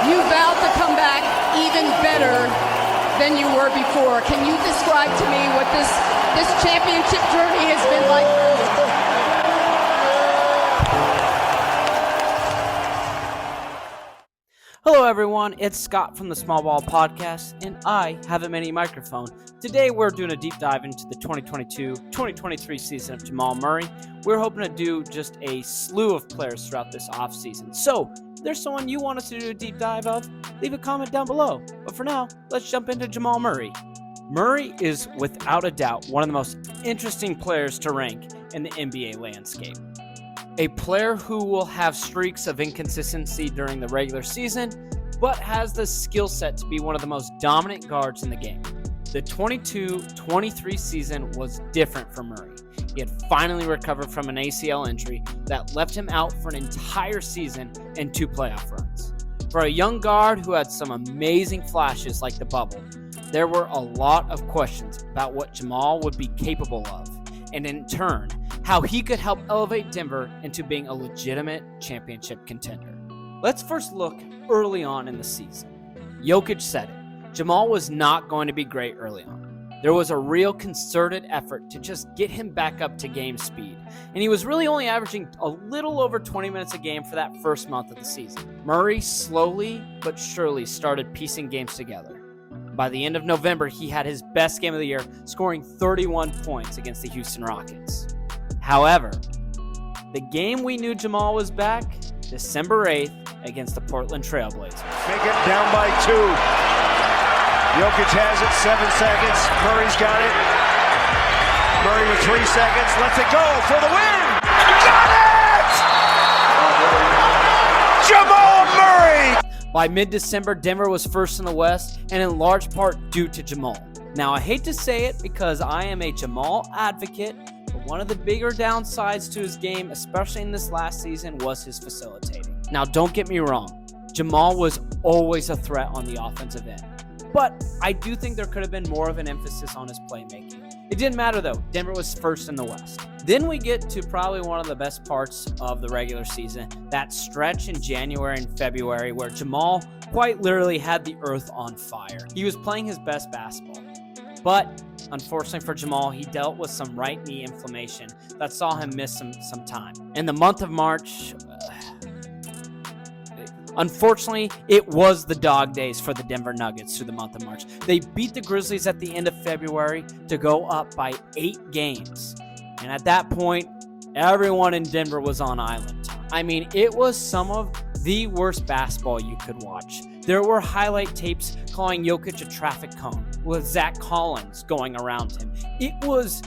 You vowed to come back even better than you were before. Can you describe to me what this championship journey has been like for you? Hello everyone, it's Scott from the Small Ball Podcast, and I have a mini microphone. Today we're doing a deep dive into the 2022-2023 season of Jamal Murray. We're hoping to do just a slew of players throughout this offseason. So, if there's someone you want us to do a deep dive of, leave a comment down below. But for now, let's jump into Jamal Murray. Murray is without a doubt one of the most interesting players to rank in the NBA landscape. A player who will have streaks of inconsistency during the regular season, but has the skill set to be one of the most dominant guards in the game. The 22-23 season was different for Murray. He had finally recovered from an ACL injury that left him out for an entire season and 2 playoff runs. For a young guard who had some amazing flashes like the bubble, there were a lot of questions about what Jamal would be capable of, and in turn, how he could help elevate Denver into being a legitimate championship contender. Let's first look early on in the season. Jokic said it. Jamal was not going to be great early on. There was a real concerted effort to just get him back up to game speed, and he was really only averaging a little over 20 minutes a game for that first month of the season. Murray slowly but surely started piecing games together. By the end of November, he had his best game of the year, scoring 31 points against the Houston Rockets. However, the game we knew Jamal was back, December 8th against the Portland Trailblazers. Make it down by 2. Jokic has it, 7 seconds. Murray's got it. Murray with 3 seconds, lets it go for the win. Got it! Jamal Murray! By mid-December, Denver was first in the West, and in large part due to Jamal. Now, I hate to say it because I am a Jamal advocate, but one of the bigger downsides to his game, especially in this last season, was his facilitating. Now, don't get me wrong. Jamal was always a threat on the offensive end. But I do think there could have been more of an emphasis on his playmaking. It didn't matter though, Denver was first in the West. Then we get to probably one of the best parts of the regular season, that stretch in January and February where Jamal quite literally had the earth on fire. He was playing his best basketball. But unfortunately for Jamal, he dealt with some right knee inflammation that saw him miss some time. In the month of March, unfortunately, it was the dog days for the Denver Nuggets through the month of March. They beat the Grizzlies at the end of February to go up by 8 games. And at that point, everyone in Denver was on island time. I mean, it was some of the worst basketball you could watch. There were highlight tapes calling Jokic a traffic cone with Zach Collins going around him. It was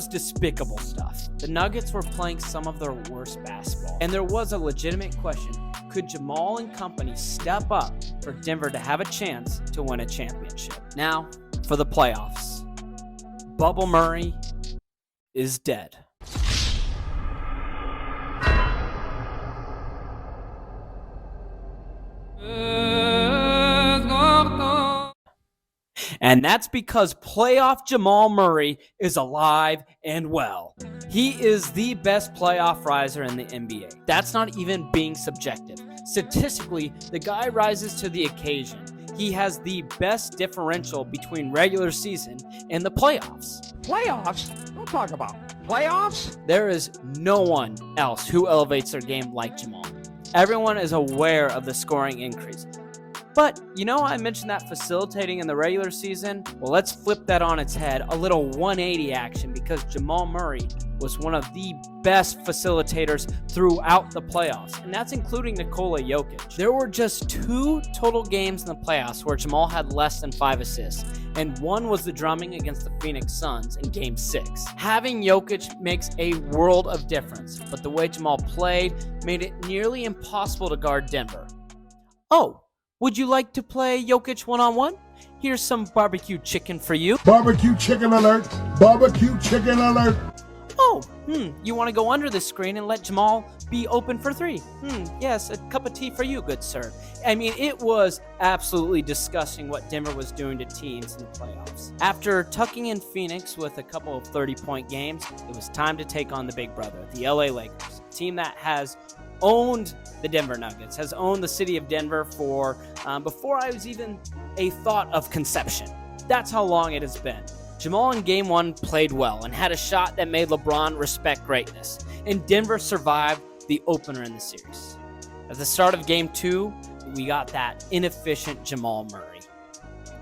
despicable stuff. The Nuggets were playing some of their worst basketball. And there was a legitimate question. Could Jamal and company step up for Denver to have a chance to win a championship? Now, for the playoffs. Bubble Murray is dead. And that's because playoff Jamal Murray is alive and well. He is the best playoff riser in the NBA. That's not even being subjective. Statistically, the guy rises to the occasion. He has the best differential between regular season and the playoffs. Playoffs? Don't talk about playoffs. There is no one else who elevates their game like Jamal. Everyone is aware of the scoring increase. But, I mentioned that facilitating in the regular season? Well, let's flip that on its head, a little 180 action, because Jamal Murray was one of the best facilitators throughout the playoffs, and that's including Nikola Jokic. There were just 2 total games in the playoffs where Jamal had less than 5 assists, and one was the drumming against the Phoenix Suns in Game 6. Having Jokic makes a world of difference, but the way Jamal played made it nearly impossible to guard Denver. Oh, would you like to play Jokic one-on-one? Here's some barbecue chicken for you. Barbecue chicken alert! Barbecue chicken alert! Oh, you want to go under the screen and let Jamal be open for 3? Yes, a cup of tea for you, good sir. I mean, it was absolutely disgusting what Denver was doing to teams in the playoffs. After tucking in Phoenix with a couple of 30-point games, it was time to take on the big brother, the LA Lakers, a team that has owned the Denver Nuggets, has owned the city of Denver for before I was even a thought of conception. That's how long it has been. Jamal in Game 1 played well and had a shot that made LeBron respect greatness, and Denver survived the opener in the series. At the start of Game 2, we got that inefficient Jamal Murray.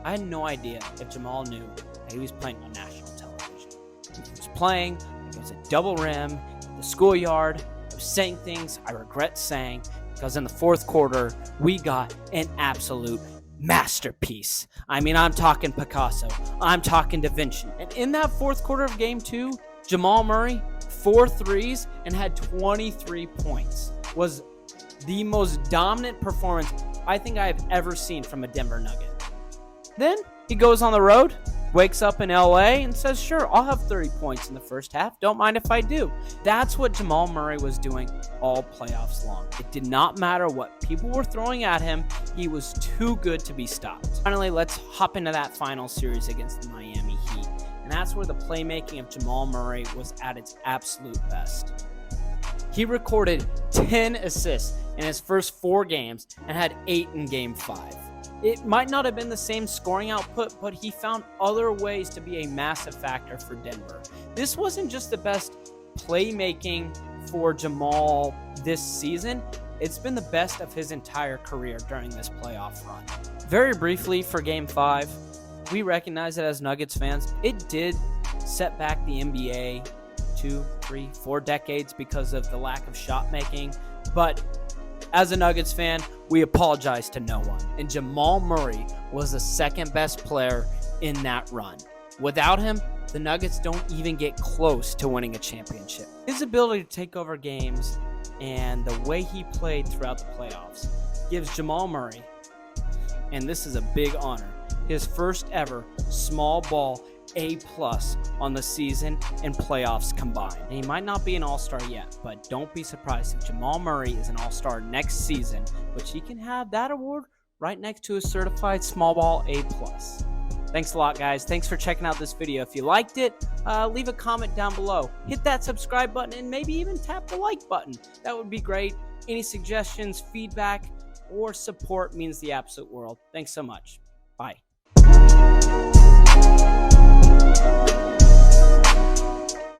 I had no idea if Jamal knew that he was playing on national television. He was playing, it was a double rim, the schoolyard. I was saying things I regret saying because in the fourth quarter, we got an absolute masterpiece. I mean, I'm talking Picasso. I'm talking Da Vinci. And in that fourth quarter of Game 2, Jamal Murray, 4 threes and had 23 points. Was the most dominant performance I think I have ever seen from a Denver Nugget. Then he goes on the road, wakes up in LA and says, sure, I'll have 30 points in the first half. Don't mind if I do. That's what Jamal Murray was doing all playoffs long. It did not matter what people were throwing at him. He was too good to be stopped. Finally, let's hop into that final series against the Miami Heat. And that's where the playmaking of Jamal Murray was at its absolute best. He recorded 10 assists in his first 4 games and had 8 in Game 5. It might not have been the same scoring output, but he found other ways to be a massive factor for Denver. This wasn't just the best playmaking for Jamal this season. It's been the best of his entire career during this playoff run. Very briefly for Game 5, we recognize that as Nuggets fans, it did set back the NBA 2, 3, 4 decades because of the lack of shot making, but as a Nuggets fan, we apologize to no one. And Jamal Murray was the second best player in that run. Without him, the Nuggets don't even get close to winning a championship. His ability to take over games and the way he played throughout the playoffs gives Jamal Murray, and this is a big honor, his first ever small ball A+ on the season and playoffs combined. And he might not be an all-star yet, but don't be surprised if Jamal Murray is an all-star next season, which he can have that award right next to his certified small ball A+. Thanks a lot, guys. Thanks for checking out this video. If you liked it, leave a comment down below. Hit that subscribe button and maybe even tap the like button. That would be great. Any suggestions, feedback, or support means the absolute world. Thanks so much. Bye.